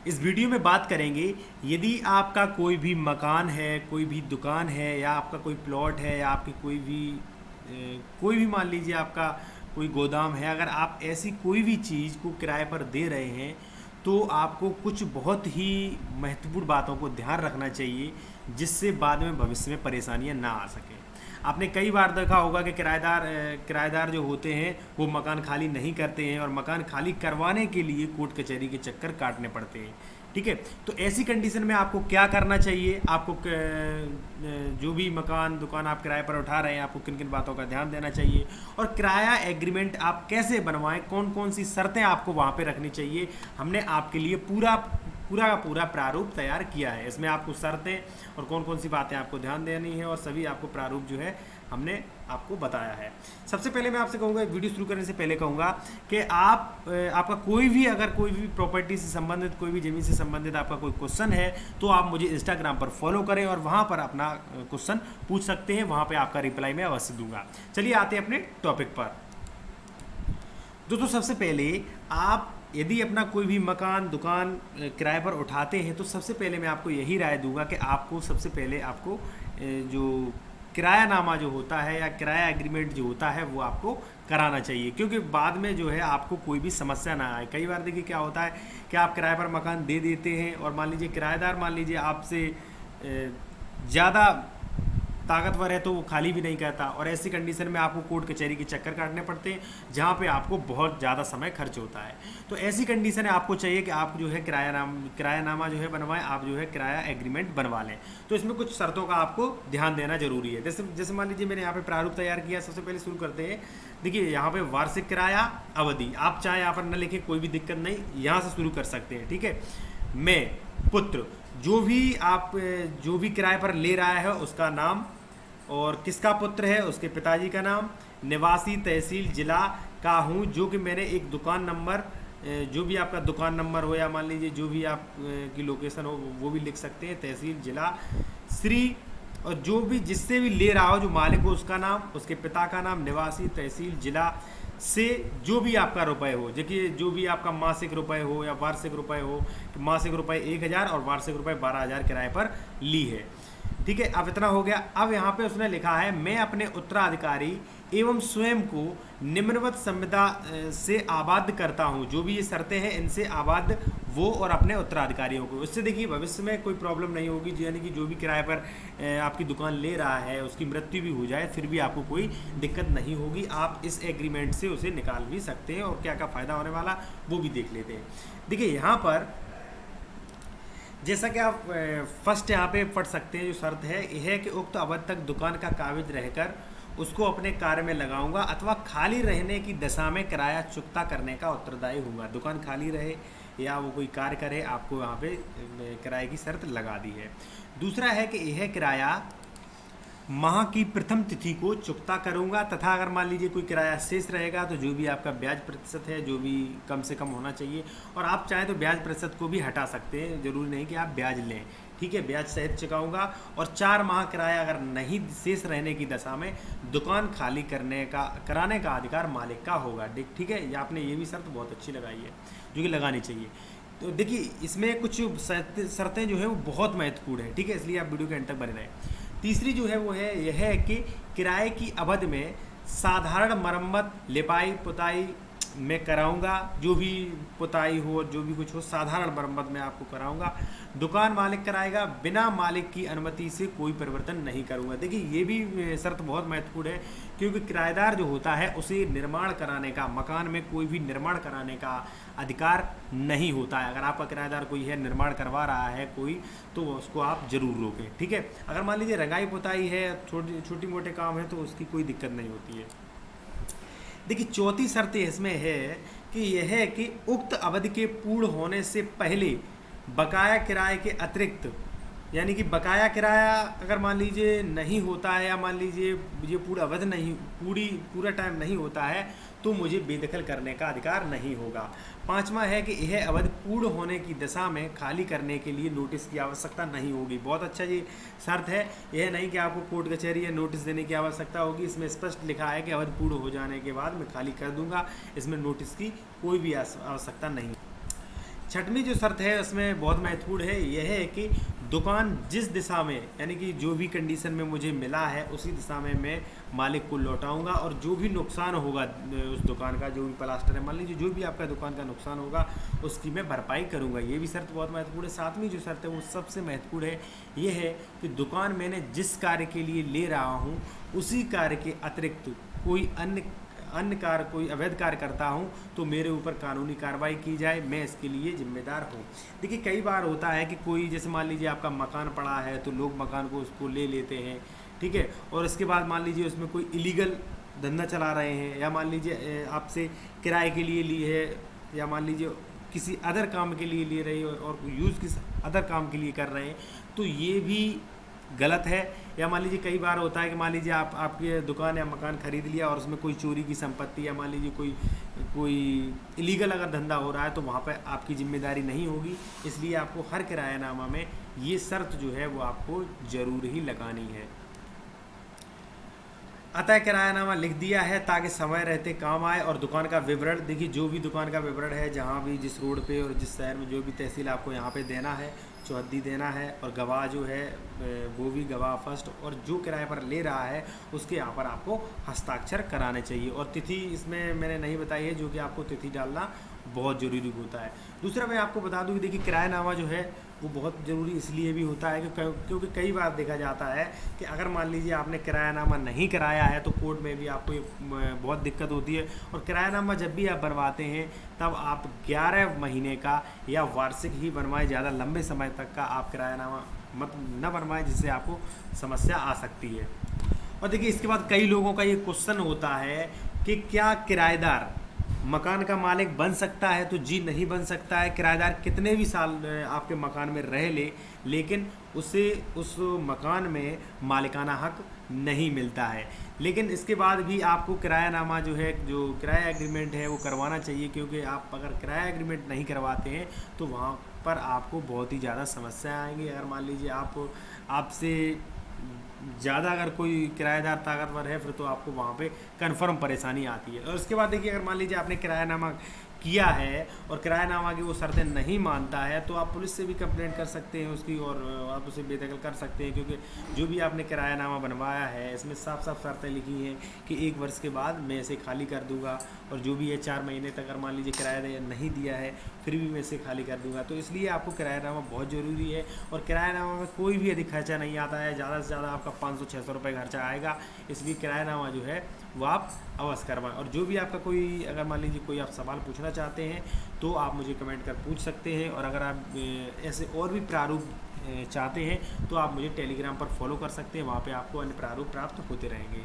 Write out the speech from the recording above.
इस वीडियो में बात करेंगे, यदि आपका कोई भी मकान है, कोई भी दुकान है, या आपका कोई प्लॉट है, या आपकी कोई भी मान लीजिए आपका कोई गोदाम है, अगर आप ऐसी कोई भी चीज़ को किराए पर दे रहे हैं तो आपको कुछ बहुत ही महत्वपूर्ण बातों को ध्यान रखना चाहिए, जिससे बाद में भविष्य में परेशानियां ना आ सकें। आपने कई बार देखा होगा कि किराएदार जो होते हैं वो मकान खाली नहीं करते हैं, और मकान खाली करवाने के लिए कोर्ट कचहरी के चक्कर काटने पड़ते हैं। ठीक है, तो ऐसी कंडीशन में आपको क्या करना चाहिए, आपको जो भी मकान दुकान आप किराए पर उठा रहे हैं, आपको किन किन बातों का ध्यान देना चाहिए, और किराया एग्रीमेंट आप कैसे बनवाएं, कौन कौन सी शर्तें आपको वहाँ पे रखनी चाहिए, हमने आपके लिए पूरा पूरा का पूरा प्रारूप तैयार किया है। इसमें आपको शर्तें और कौन कौन सी बातें आपको ध्यान देनी है, और सभी आपको प्रारूप जो है हमने आपको बताया है। सबसे पहले मैं आपसे कहूँगा, वीडियो शुरू करने से पहले कहूँगा कि आपका कोई भी अगर कोई भी प्रॉपर्टी से संबंधित, कोई भी ज़मीन से संबंधित आपका कोई क्वेश्चन है तो आप मुझे इंस्टाग्राम पर फॉलो करें और वहाँ पर अपना क्वेश्चन पूछ सकते हैं, वहाँ पर आपका रिप्लाई मैं अवश्य दूंगा। चलिए आते हैं अपने टॉपिक पर। दोस्तों, सबसे पहले आप यदि अपना कोई भी मकान दुकान किराए पर उठाते हैं तो सबसे पहले मैं आपको यही राय दूंगा कि आपको सबसे पहले आपको जो किरायानामा जो होता है या किराया एग्रीमेंट जो होता है वो आपको कराना चाहिए, क्योंकि बाद में जो है आपको कोई भी समस्या ना आए। कई बार देखिए क्या होता है कि आप किराए पर मकान दे देते हैं और मान लीजिए किराएदार मान लीजिए आपसे ज़्यादा ताकतवर है तो वो खाली भी नहीं करता, और ऐसी कंडीशन में आपको कोर्ट कचहरी के चक्कर काटने पड़ते हैं, जहाँ पे आपको बहुत ज़्यादा समय खर्च होता है। तो ऐसी कंडीशन है आपको चाहिए कि आप जो है किरायानामा जो है बनवाएं, आप जो है किराया एग्रीमेंट बनवा लें। तो इसमें कुछ शर्तों का आपको ध्यान देना जरूरी है। जैसे जैसे मान लीजिए मैंने यहाँ पे प्रारूप तैयार किया। सबसे पहले शुरू करते हैं। देखिए यहाँ पे वार्षिक किराया अवधि आप चाहे यहाँ पर न लिखें, कोई भी दिक्कत नहीं, यहाँ से शुरू कर सकते हैं। ठीक है, मैं पुत्र जो भी किराए पर ले रहा है उसका नाम, और किसका पुत्र है उसके पिताजी का नाम, निवासी तहसील जिला का हूँ, जो कि मैंने एक दुकान नंबर, जो भी आपका दुकान नंबर हो या मान लीजिए जो भी आप की लोकेशन हो वो भी लिख सकते हैं, तहसील जिला श्री, और जो भी जिससे भी ले रहा हो जो मालिक हो उसका नाम, उसके पिता का नाम, निवासी तहसील जिला से जो भी आपका रुपए हो। देखिए जो भी आपका मासिक रुपए हो या वार्षिक रुपए हो, मासिक रुपए 1000 और वार्षिक रुपए 12000 किराए पर ली है। ठीक है, अब इतना हो गया। अब यहाँ पे उसने लिखा है, मैं अपने उत्तराधिकारी एवं स्वयं को निम्नवत संविदा से आबाद करता हूँ। जो भी ये शर्तें हैं इनसे आबाद वो और अपने उत्तराधिकारियों को। इससे देखिए भविष्य में कोई प्रॉब्लम नहीं होगी, यानी कि जो भी किराए पर आपकी दुकान ले रहा है उसकी मृत्यु भी हो जाए फिर भी आपको कोई दिक्कत नहीं होगी। आप इस एग्रीमेंट से उसे निकाल भी सकते हैं, और क्या क्या फ़ायदा होने वाला वो भी देख लेते हैं। देखिए यहाँ पर जैसा कि आप फर्स्ट यहाँ पे पढ़ सकते हैं, जो शर्त है यह है कि उक्त अवधि तक दुकान का काबिज रहकर उसको अपने कार्य में लगाऊंगा अथवा खाली रहने की दशा में किराया चुकता करने का उत्तरदायी होऊंगा। दुकान खाली रहे या वो कोई कार्य करे, आपको यहाँ पे किराए की शर्त लगा दी है। दूसरा है कि यह किराया माह की प्रथम तिथि को चुकता करूंगा, तथा अगर मान लीजिए कोई किराया शेष रहेगा तो जो भी आपका ब्याज प्रतिशत है जो भी कम से कम होना चाहिए, और आप चाहें तो ब्याज प्रतिशत को भी हटा सकते हैं, जरूरी नहीं कि आप ब्याज लें। ठीक है, ब्याज सहित चुकाऊंगा। और 4 माह किराया अगर नहीं शेष रहने की दशा में दुकान खाली कराने का अधिकार मालिक का होगा। ठीक है, ये आपने ये भी शर्त बहुत अच्छी लगाई है जो कि लगानी चाहिए। तो देखिए इसमें कुछ शर्तें जो है वो बहुत महत्वपूर्ण है। ठीक है, इसलिए आप वीडियो के अंत तक बने रहें। तीसरी जो है वो है यह है कि किराए की अवधि में साधारण मरम्मत लिपाई पुताई मैं कराऊंगा। जो भी पुताई हो जो भी कुछ हो साधारण मरम्मत में आपको कराऊंगा। दुकान मालिक कराएगा, बिना मालिक की अनुमति से कोई परिवर्तन नहीं करूंगा। देखिए ये भी शर्त बहुत महत्वपूर्ण है, क्योंकि किराएदार जो होता है उसे निर्माण कराने का, मकान में कोई भी निर्माण कराने का अधिकार नहीं होता है। अगर आपका किराएदार कोई है निर्माण करवा रहा है कोई, तो उसको आप जरूर रोकें। ठीक है, अगर मान लीजिए रंगाई पुताई है, छोटी मोटे काम है तो उसकी कोई दिक्कत नहीं होती है। देखिए चौथी शर्त इसमें है कि यह है कि उक्त अवधि के पूर्ण होने से पहले बकाया किराए के अतिरिक्त, यानी कि बकाया किराया अगर मान लीजिए नहीं होता है, या मान लीजिए ये पूरा अवधि नहीं पूरा टाइम नहीं होता है, तो मुझे बेदखल करने का अधिकार नहीं होगा। 5वां है कि यह अवधि पूर्ण होने की दशा में खाली करने के लिए नोटिस की आवश्यकता नहीं होगी। बहुत अच्छा ये शर्त है, यह नहीं कि आपको कोर्ट कचहरी या नोटिस देने की आवश्यकता होगी। इसमें स्पष्ट लिखा है कि अवधि पूर्ण हो जाने के बाद मैं खाली कर दूंगा, इसमें नोटिस की कोई भी आवश्यकता नहीं। छठवीं जो शर्त है उसमें बहुत महत्वपूर्ण है, यह है कि दुकान जिस दिशा में, यानी कि जो भी कंडीशन में मुझे मिला है उसी दिशा में मैं मालिक को लौटाऊंगा, और जो भी नुकसान होगा उस दुकान का, जो भी प्लास्टर है मान लीजिए, जो भी आपका दुकान का नुकसान होगा उसकी मैं भरपाई करूंगा। ये भी शर्त बहुत महत्वपूर्ण है। सातवीं जो शर्त है वो सबसे महत्वपूर्ण है, ये है कि दुकान मैंने जिस कार्य के लिए ले रहा हूँ उसी कार्य के अतिरिक्त कोई अन्य कार्य, कोई अवैध कार्य करता हूँ तो मेरे ऊपर कानूनी कार्रवाई की जाए, मैं इसके लिए जिम्मेदार हूँ। देखिए कई बार होता है कि कोई, जैसे मान लीजिए आपका मकान पड़ा है तो लोग मकान को उसको ले लेते हैं, ठीक है, और इसके बाद मान लीजिए उसमें कोई इलीगल धंधा चला रहे हैं, या मान लीजिए आपसे किराए के लिए ली है, या मान लीजिए किसी अदर काम के लिए ले रहे हो और यूज़ किस अदर काम के लिए कर रहे हैं, तो ये भी गलत है। या मान लीजिए कई बार होता है कि मान लीजिए आपकी दुकान या मकान खरीद लिया और उसमें कोई चोरी की संपत्ति, या मान लीजिए कोई इलीगल अगर धंधा हो रहा है तो वहाँ पर आपकी जिम्मेदारी नहीं होगी। इसलिए आपको हर किरायानामा में ये शर्त जो है वो आपको ज़रूर ही लगानी है। अतः किरायानामा लिख दिया है ताकि समय रहते काम आए। और दुकान का विवरण, देखिए जो भी दुकान का विवरण है, जहाँ भी जिस रोड पे और जिस शहर में जो भी तहसील आपको यहाँ पे देना है, चौहद्दी देना है, और गवाह जो है वो भी गवाह फर्स्ट, और जो किराए पर ले रहा है उसके यहाँ पर आपको हस्ताक्षर कराने चाहिए। और तिथि इसमें मैंने नहीं बताई है, जो कि आपको तिथि डालना बहुत ज़रूरी होता है। दूसरा मैं आपको बता दूँ कि देखिए किरायानामा जो है वो बहुत ज़रूरी इसलिए भी होता है क्योंकि कई बार देखा जाता है कि अगर मान लीजिए आपने किरायानामा नहीं कराया है तो कोर्ट में भी आपको बहुत दिक्कत होती है। और किरायानामा जब भी आप बनवाते हैं तब आप 11 महीने का या वार्षिक ही बनवाएं, ज़्यादा लंबे समय तक का आप किरायानामा मत न बनवाएं, जिससे आपको समस्या आ सकती है। और देखिए इसके बाद कई लोगों का ये क्वेश्चन होता है कि क्या किराएदार मकान का मालिक बन सकता है? तो जी नहीं बन सकता है। किराएदार कितने भी साल आपके मकान में रह ले, लेकिन उसे उस मकान में मालिकाना हक नहीं मिलता है। लेकिन इसके बाद भी आपको किरायानामा जो है, जो किराया एग्रीमेंट है वो करवाना चाहिए, क्योंकि आप अगर किराया एग्रीमेंट नहीं करवाते हैं तो वहाँ पर आपको बहुत ही ज़्यादा समस्या आएंगी। अगर मान लीजिए आपसे ज़्यादा अगर कोई किराएदार ताकतवर है, फिर तो आपको वहाँ पे कन्फर्म परेशानी आती है। और उसके बाद देखिए अगर मान लीजिए आपने किरायानामा किया है और किरायानामा की वो शर्तें नहीं मानता है, तो आप पुलिस से भी कंप्लेंट कर सकते हैं उसकी, और आप उसे बेदखल कर सकते हैं, क्योंकि जो भी आपने किरायानामा बनवाया है इसमें साफ साफ शर्तें लिखी हैं कि 1 वर्ष के बाद मैं इसे खाली कर दूंगा, और जो भी है 4 महीने तक अगर मान लीजिए किराया नहीं दिया है फिर भी मैं इसे खाली कर दूंगा। तो इसलिए आपको किरायानामा बहुत ज़रूरी है। और किरायानामा में कोई भी अधिक खर्चा नहीं आता है, ज़्यादा से ज़्यादा आपका 500-600 रुपये खर्चा आएगा। इसलिए किरायानामा जो है वो आप अवश्य करवाएं। और जो भी आपका कोई, अगर मान लीजिए कोई आप सवाल पूछना चाहते हैं तो आप मुझे कमेंट कर पूछ सकते हैं। और अगर आप ऐसे और भी प्रारूप चाहते हैं तो आप मुझे टेलीग्राम पर फॉलो कर सकते हैं, वहाँ पे आपको अन्य प्रारूप प्राप्त होते रहेंगे।